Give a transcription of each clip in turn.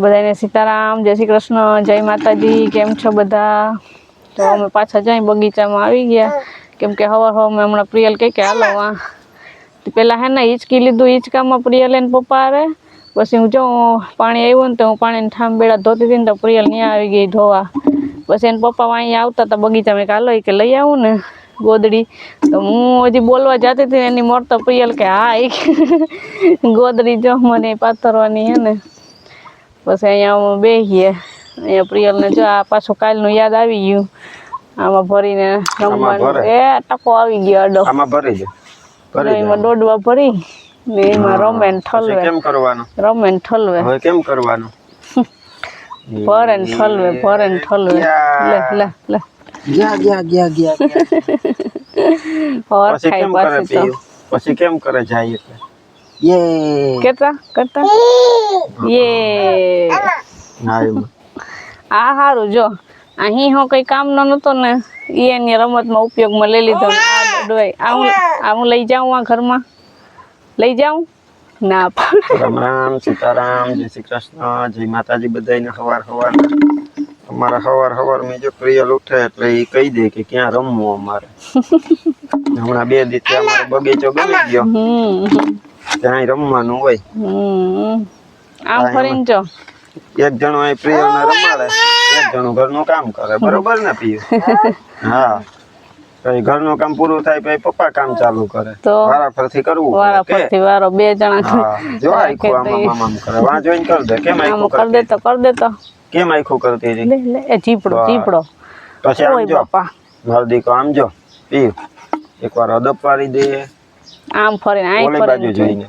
બધાને સીતારામ, જય શ્રી કૃષ્ણ, જય માતાજી। કેમ છો બધા? તો અમે પાછા જઈ બગીચામાં આવી ગયા કેમ કે હવાર હમણાં પ્રિયલ કે હાલો વા પેલા હે ને હિંચકી લીધું, હિંચકામાં પ્રિયલ એને પપ્પા આવે પછી હું જો પાણી આવ્યું ને તો હું પાણીને ઠામબેડા ધોતી હતી ને તો પ્રિયલ ત્યાં આવી ગઈ ધોવા। પછી એને પપ્પા અહીંયા આવતા હતા બગીચામાં કે હાલો કે લઈ આવું ને ગોદડી। તો હું હજી બોલવા જતી હતી એની મોર તો પ્રિયલ કે હા ગોદડી જો મને પાથરવાની હે ને। પછી અહીંયા બેસીએ અહીંયા પ્રિયલને જો આ પાછું કાલનું યાદ આવી ગયું આમાં ભરીને રમવાનું। એ ટકો આવી ગયો આડો, આમાં ભરી દે, એમાં દોડવા ભરી ને એમાં રમે ને ઠલવે। કેમ કરવાનું? રમે ને ઠલવે। હવે કેમ કરવાનું? ભરે ને ઠલવે, ભરે ને ઠલવે। લે લે લે ગયા और खाई पासे तो પછી કેમ કરે જાય એટલે યે કેતા કરતા યે આ હારું જો અહીં હો કઈ કામ નો નતો ને એની રમતમાં ઉપયોગમાં લઈ લીધો। આ ડોય હું લઈ જાઉં આ ઘરમાં લઈ જાઉં ના રામ રામ, સીતારામ, જય શ્રી કૃષ્ણ, જય માતાજી બધાને। હવાર અમારા હવાર મેં જો પ્રિયલ ઉઠે એટલે એ કહી દે કે ક્યાં રમવું અમારે। હમણાં 2 દિવસથી અમારો બગીચો ગમી ગયો, ત્યાં રમવાનું હોય। આમ ફરીને જો એક જણો અહીં પ્રિયલ ને રમાડે, એક જણો ઘરનું કામ કરે, બરોબર ને પિયુ? હા, પછી ઘરનું કામ પૂરું થાય પછી પપ્પા કામ ચાલુ કરે, તો વારા ફરથી કરવું, વારા ફરથી વારો 2 જણા। હા, જો આખું આમ કરે, વાં જોઈને કર દે। કેમ આખું કર દે તો કેમ આખું કરતી રહી? લે લે એ જીપડો પછી આમ જો બાપા મારો દીકરો આમ જો પિયુ એકવાર અદબ પાડી દે, આમ ફરીને ઓલી બાજુ જોઈને,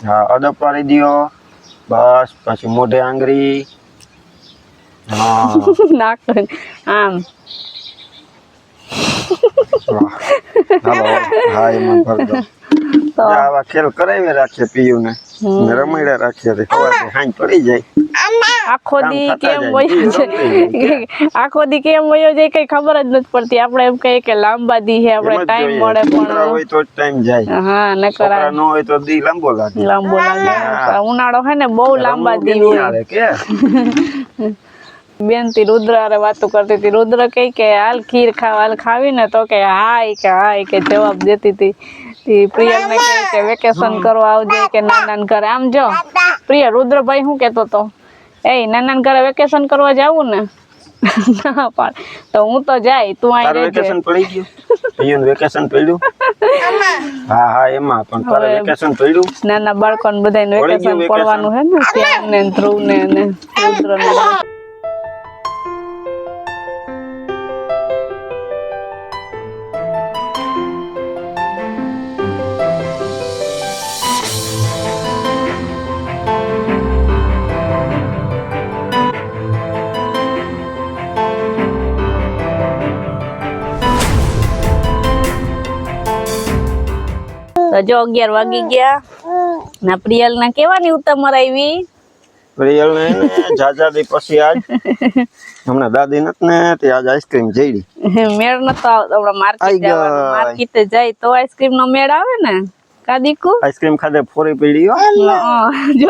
હા અદબ પાડી દિયો બસ। પછી મોઢે આંગળી, હા નાક આમ હાલો, હા એમાં ભર દો। તો આવા ખેલ કરાવી રાખીએ પિયુ ને રમાડ્યા રાખીએ તો સવારથી સાંજ પડી જાય। આખો દી કેમ વયો જાય, આખો દી કેમ વયો જાય કઈ ખબર જ નથી પડતી। આપણે એમ કહીએ કે લાંબા દી હે, આપણે ટાઈમ મળે પણ હોય તો ટાઈમ જાય। હા નકર ન હોય તો દી લાંબો લાગે। ઉનાળો હે ને બહુ લાંબા દી હોય કે બેન થી રુદ્ર હારે વાતો કરતી હતી। રુદ્ર કઈ કે હાલ ખીર ખાવા, હાલ ખાવી ને તો કે હા કે જવાબ દેતી હતી। પ્રિયલ ને કે વેકેશન કરવા આવજે કે નાના ઘરે। આમ જો પ્રિય રુદ્રભાઈ શું કેતો તો એ નાના ઘરે વેકેશન કરવા જાવું ને ના પાડ તો હું તો જાય, તું અહીં રહેજે। વેકેશન પડી ગયું, પિયુન વેકેશન પડ્યું? હા એમાં પણ તારે વેકેશન પડ્યું? નાના બાળકોને બધાને વેકેશન પડવાનું હે ને, શ્યામ ને ધ્રુવ ને રુદ્ર ને। તો જો 11 વાગી ગયા ના પ્રિયલ ના કેવાની ઉતમર આવી? પ્રિયલ ને જાજા દી પછી આજ હમણાં દાદી નત ને તે આજ આઈસ્ક્રીમ જઈડી। મેળ નતો આવતો, હમણાં માર્કેટ જવાનું, માર્કેટે જાય તો આઈસ્ક્રીમ નો મેળ આવે ને કાદીકુ। આઈસ્ક્રીમ ખાધે ફોરી પડી હો, જો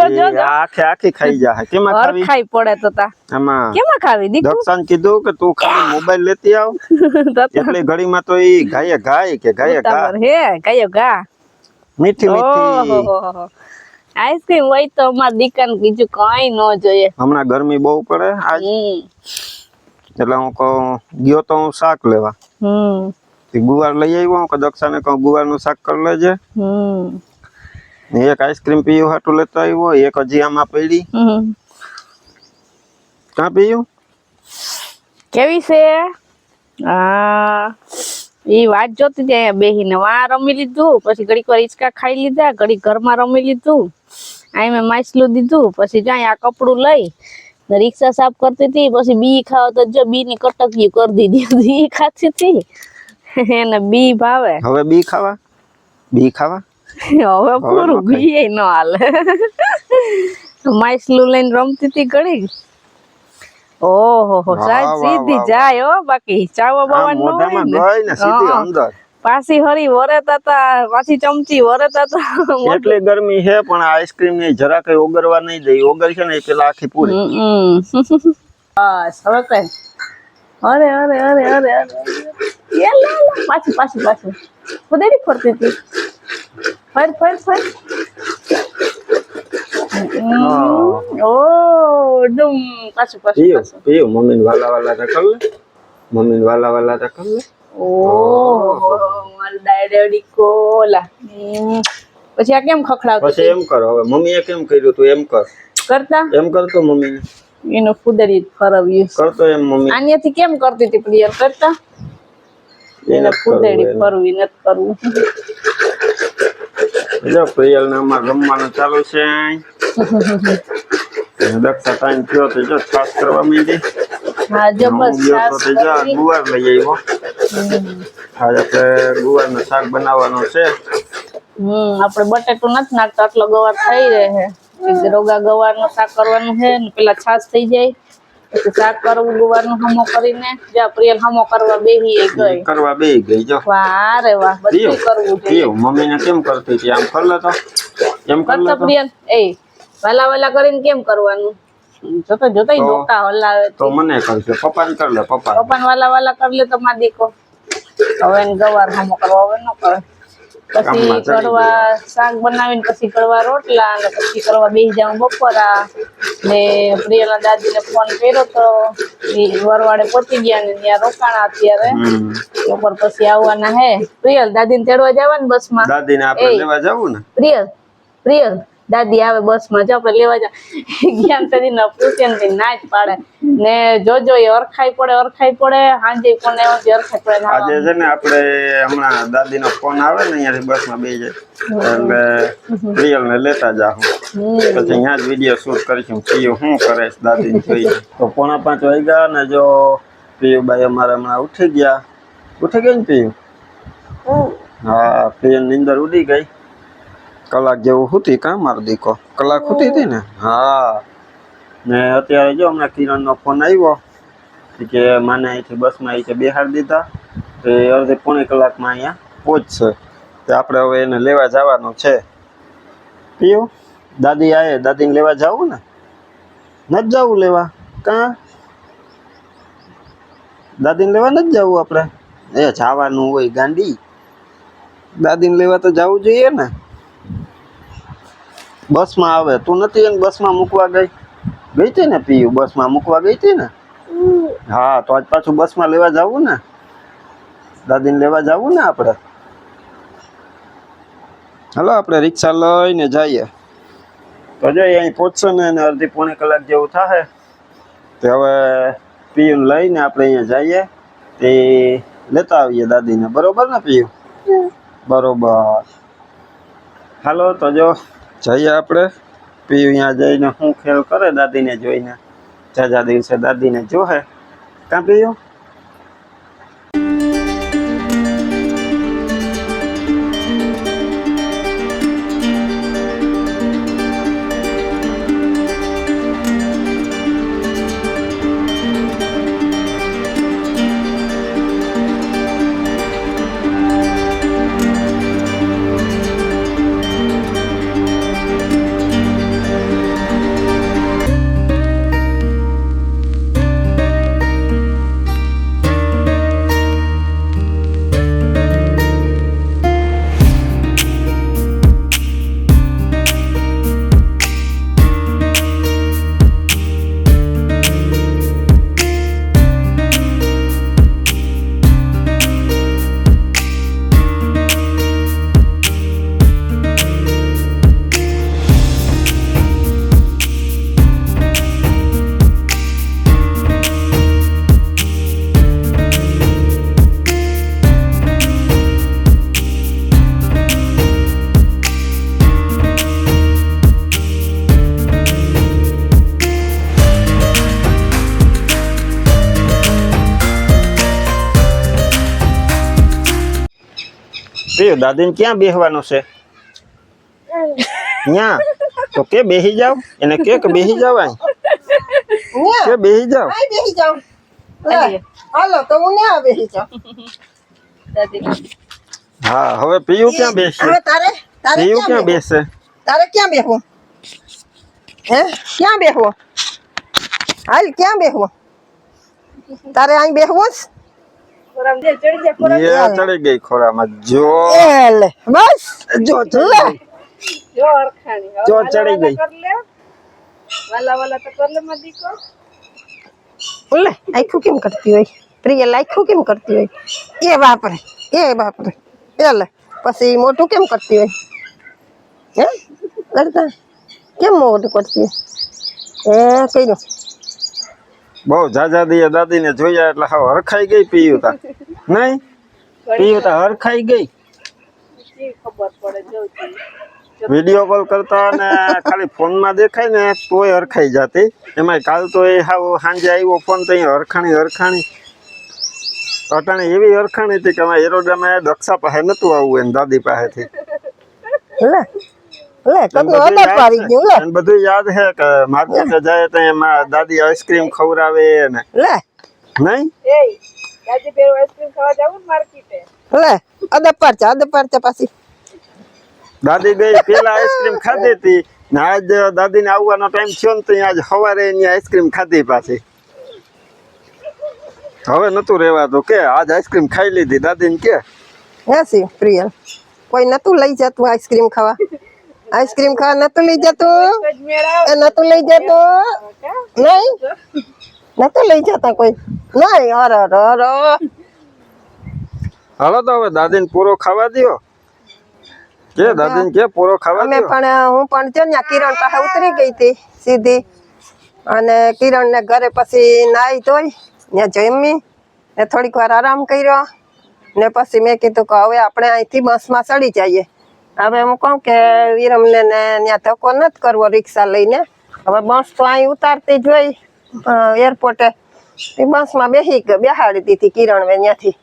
આખી ખાઈ જા। કેમાં ખાવી? ખાઈ પડે તો તા આમાં કેમાં ખાવી દીકુ? દક્ષાને કીધું કે તું ખાલી મોબાઈલ લેતી આવ, એટલે ઘડીમાં તો ઈ ગાય કે ગાય ગા મીઠી આઈસ્ક્રીમ હોય તો અમાર દીકરાને બીજું કઈ ન જોઈએ। હમણાં ગરમી બહુ પડે આજ, એટલે હું ગયો તો હું શાક લેવા, ગુવાર લઈ આવ્યો કે દક્ષાને કહું ગુવાર નું શાક કરી લેજે। એક આઈસ્ક્રીમ પીયું હાટું લેતો આવ્યો, એક હજી આમાં પડી। ક્યાં પીયું? કેવી છે? ઈ વાત જોતી હતી અહીંયા બેહીને, વા રમી લીધું, પછી ઘડીક વાર હિંચકા ખાઈ લીધા, ઘડીક ઘરમાં રમી લીધું, અહીં મેં માછલું દીધું, પછી જાય આ કપડું લઈ રિક્ષા સાફ કરતી હતી, પછી બી ખાવા તો જો બી ની કટકીયું કરી દીધી, બી ખાતી હતી એને બી ભાવે। હવે બી ખાવા હવે પૂરું બી ન હાલે। માછલું લઈને રમતી હતી ઘડી, ઓહો સાહેબ સીધી જાય હો, બાકી ચાવા બાવા નો હોય ને સીધી અંદર પાછી હરી વરેતા હતા, પાછી ચમચી વરેતા હતા. એટલી ગરમી છે પણ આઈસ્ક્રીમ ને જરા કઈ ઓગળવા નહીં દે. ઓગળ છે ને એ પેલા આખી પૂરી. બસ હવે કઈ. અરે અરે અરે અરે અરે એ લા લા પાછી પાછી પાછી ખુદેડી ફરતી હતી. ફર ફર ફર. ઓ ડુમ પાછું પાછું પીયો પાછું. પીયો મમ્મીને વાલા વાલા તો કર લે. મમ્મીને વાલા વાલા તો કર લે. ઓહો મારું ડાયડી કોલા. પછી આ કેમ ખખડાવતી પછી એમ કર હવે મમ્મીએ કેમ કર્યું તું એમ કર. કરતા એમ કરતો મમ્મીને. એનો ફુદરી ફરવ્યું કરતો એમ મમ્મી. આન્યાથી કેમ કરતી હતી પ્રિયર કરતા એને ફુદરી ફરવી નથી કરવું. જો પ્રિયલ ને અમાર રમવાનું ચાલુ છે. દક્ષા ટાઈમ થયો તો જો ખાસ કરવા માંડી. હા જબરજસ્ત ગયો તો જો ગુવાર લઈ આવ્યો. આજે આપણે ગુવારનું શાક બનાવવાનું છે. આપણે બટેટું નથી નાખતા આટલો ગવાર થઈ રહે છે. રોગા ગવારનું શાક કરવાનું છે ને પેલા છાશ થઈ જાય પછી શાક કરવું ગુવારનું હમો કરીને. જ્યાં પ્રિયલ હમો કરવા બેહી ગઈ. કરવા બેહી ગઈ જો. વાહ રે વાહ બધું કરવું જોઈએ. મમ્મીને કેમ કરતી હતી આમ કર લેતો. એમ કર કરતો લેતો. પ્રિયલ એ વાલા વાલા કરીને કેમ કરવાનું. જોતો જોતો ડોકા હલાવે તો મને કરશે. પપ્પાને કર લે પપ્પા. પપ્પાને વાલા વાલા કરી લે તો માં દીકો. હવે એને ગવાર હમો કરવા હવે ન કરે. પછી કરવા શાક બનાવીને પછી કરવા રોટલા અને પછી કરવા બેસી જાઉં બપોરા. ને પ્રિયલના દાદીને ફોન કર્યો તો એ વરવાડે પહોંચી ગયા ને ત્યાં રોકાણા અત્યારે. બપોર પછી આવવાના હે. પ્રિયલ દાદીને તેડવા જવાનું બસમાં. દાદીને આપણે લેવા જવું ને. પ્રિયલ પ્રિયલ દાદી આવે બસમાં જો આપણે લેવા જા. જ્ઞાનતાજી ને પૂછે ને ના જ પાડે ને જોજો એ અરખાઈ પડે હાંજે પણ અરખાઈ પડે. આજે છે ને આપણે હમણાં દાદીનો ફોન આવે ને અહીંયાથી બસમાં બેસી જાય એટલે પ્રિયલ ને લેતા જાઉં. પછી અહીંયા જ વિડીયો શૂટ કરીશું. પીયું શું કરે છે દાદીને જોઈએ. તો 4:45 વાગ્યા ને જો પીયુભાઈ અમારે હમણાં ઉઠી ગયા ને પીયું. હા પ્રિયલ નીંદર ઉડી ગઈ. કલાક જેવું હતી કાં મારો દીકો. કલાક હતી હતી ને. હા ને અત્યારે જો હમણાં કિરણનો ફોન આવ્યો કે મને અહીંથી બસમાં અહીંથી બેહાડી દીધા. એ અડધી પોણી કલાકમાં અહીંયા પહોંચશે. તો આપણે હવે એને લેવા જવાનું છે. પીયું દાદી આવે દાદીને લેવા જવું ને. નથી જવું લેવા કાં દાદીને લેવા નથી જવું આપણે. એ જવાનું હોય ગાંડી. દાદીને લેવા તો જવું જોઈએ ને. બસમાં આવે તું નથી એને બસમાં મૂકવા ગઈ હતી ને પીયું બસમાં મૂકવા ગઈ હતી ને. હા તો આજ પાછું બસમાં લેવા જવું ને. દાદીને લેવા જવું ને આપણે. હાલો આપણે રિક્ષા લઈને જઈએ. તો જો અહીં પહોંચશે ને એને અડધી પોણી કલાક જેવું થાય. તો હવે પીયુને લઈને આપણે અહીંયા જઈએ તે લેતા આવીએ દાદીને. બરોબર ને પીયું. બરોબર હાલો તો જો જઈએ આપણે. પીયું અહીંયા જઈને શું ખેલ કરે દાદીને જોઈને. જાજા દિવસે દાદીને જોહે કાં પીયું. પીયું દાદીને ક્યાં બેહવાનું છે. ન્યા તો કે બેહી જાવ એને કે બેહી જાવ. કે બેહી જાવ. બેહી જાવ હાલો તો હું ના બેહી જાઉં. દાદી હા હવે પીયું ક્યાં બેસે હવે તારે તારે પીયું ક્યાં બેસે તારે ક્યાં બેહવું હે ક્યાં બેહવું હાલ ક્યાં બેહવું તારે અહીં બેહવું જ એ ચડી ગઈ ખોરામાં જો એ લે બસ જો લે જો ચડી ગઈ લે આખું કેમ કરતી હોય પ્રિય આખું કેમ કરતી હોય એ બાપરે એ લે પછી મોટું કેમ કરતી હોય હે કરતા કેમ મોટું કરતી હોય કર્યું બહુ જાજા દિયા દાદી ને જોયા એટલે હાવ હરખાઈ ગઈ પીયું તા નહીં પીયું તા હરખાઈ ગઈ વિડીયો કોલ કરતા ને ખાલી ફોન માં દેખાય ને તોય હરખાઈ જાતી એમાં કાલ તો એ હાવ સાંજે આવ્યો ફોન તો હરખાણી અટાણે એવી હરખાણી હતી કે અમારે એરોડામાં દક્ષા પાસે નતું આવવું એને દાદી પાસેથી લે લે કદનો અડપ આવી ગયું લે એને બધું યાદ છે કે માર્કેટે જાય તો એમાં દાદી આઈસ્ક્રીમ ખવડાવે ને લે નહીં લે અડપ પાડતા પાછી દાદી ગઈ પેલા આઈસ્ક્રીમ ખાધી હતી ને આજ દાદી ને આવવાનો ટાઈમ થયો ને તો આજ સવારે એની આઈસ્ક્રીમ ખાધી પાછી હવે નતું રેવાતું કે આજ આઈસ્ક્રીમ ખાઈ લીધી દાદી ને કે હે સી પ્રિયલ કોઈ નતું લઈ જતું આઈસ્ક્રીમ ખાવા નતું લઈ જતું એ નતું લઈ જતું નહીં નતું લઈ જતા કોઈ નહીં અરે હાલો તો હવે દાદી ને પૂરો ખાવા દ્યો કે દાદી ને કે પૂરો ખાવા અમે દ્યો પણ હું પણ જો ને કિરણ પાસે ઉતરી ગઈ હતી સીધી અને કિરણ ને ઘરે પછી નાઈ ધોઈ ત્યાં જમી ને થોડીક વાર આરામ કર્યો ને પછી મેં કીધું કે હવે આપણે અહીંથી બસમાં ચડી જઈએ હવે હું કહું કે વિરમને ને ત્યાં ધક્કો નથી કરવો રિક્ષા લઈને હવે બસ તો અહીં ઉતારતી જ હોય એરપોર્ટે બસમાં બેહાડી દીધી કિરણ ત્યાંથી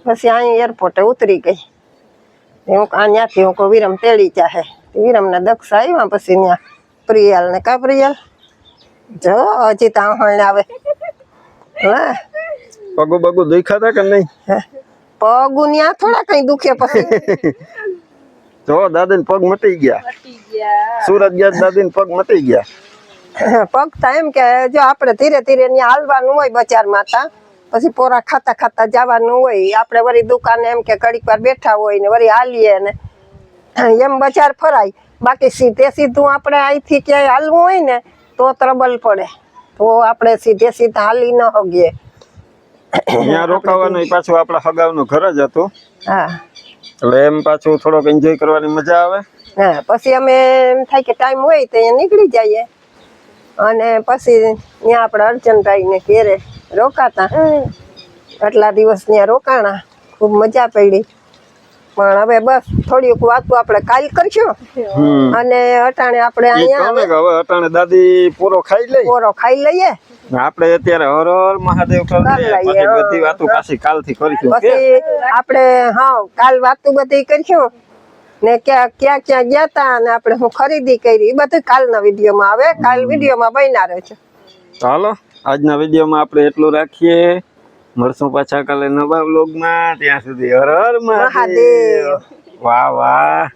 પછી અહીં એરપોર્ટે ઉતરી ગઈ હું ત્યાંથી હું કહું વિરમ તેડી જાહે વિરમને દક્ષ આવ્યા પછી ત્યાં પ્રિયલ ને કા પ્રિયલ જો હજી તો આવે હા પગુ બગુ દુખ્યા હતા કે નહીં પગ ન્યા થોડા કઈ દુખે પછી તો દાદી ને પગ મટી ગયા સુરત ગયા દાદી ને પગ મટી ગયા પગ તા એમ કે જો આપણે ધીરે ધીરે ત્યાં હાલવાનું હોય બજારમાં તા પછી પોરા ખાતા ખાતા જવાનું હોય આપણે વળી દુકાને એમ કે ઘડીક વાર બેઠા હોય ને વળી હાલીએ ને એમ બજાર ફરાય બાકી સીધું આપણે અહીંથી ક્યાંય હાલવું હોય ને તો ત્રબલ પડે તો આપણે સીધા હાલી ન હગીએ ત્યાં રોકાવાનું પાછું આપણા હગાવનું ઘર જ હતું હા એટલે એમ પાછું થોડોક એન્જોય કરવાની મજા આવે હા પછી અમે એમ થાય કે ટાઈમ હોય તો અહીંયા નીકળી જઈએ અને પછી ત્યાં આપણે અર્જનભાઈ ને ઘેરે રોકાતા આટલા દિવસ ત્યાં રોકાણા ખૂબ મજા પડી પણ હવે બસ થોડીક વાતો આપણે કાલ કરશું અને અટાણે આપણે અહીંયા હવે અટાણે દાદી પૂરો ખાઈ લઈએ આપણે અત્યારે હર હર મહાદેવ પછી બધી વાતો પાછી કાલથી કરીશું પછી આપણે હા કાલ વાતો બધી કરીશું ને ક્યાં ગયા તા અને આપણે હું ખરીદી કરી એ બધું કાલના વિડીયોમાં આવે કાલ વિડીયોમાં બન્યા રહે છે ચાલો આજના વિડીયોમાં આપણે એટલું રાખીએ મળશું પાછા કાલે નવા વ્લોગમાં ત્યાં સુધી હર હર મહાદેવ વાહ વાહ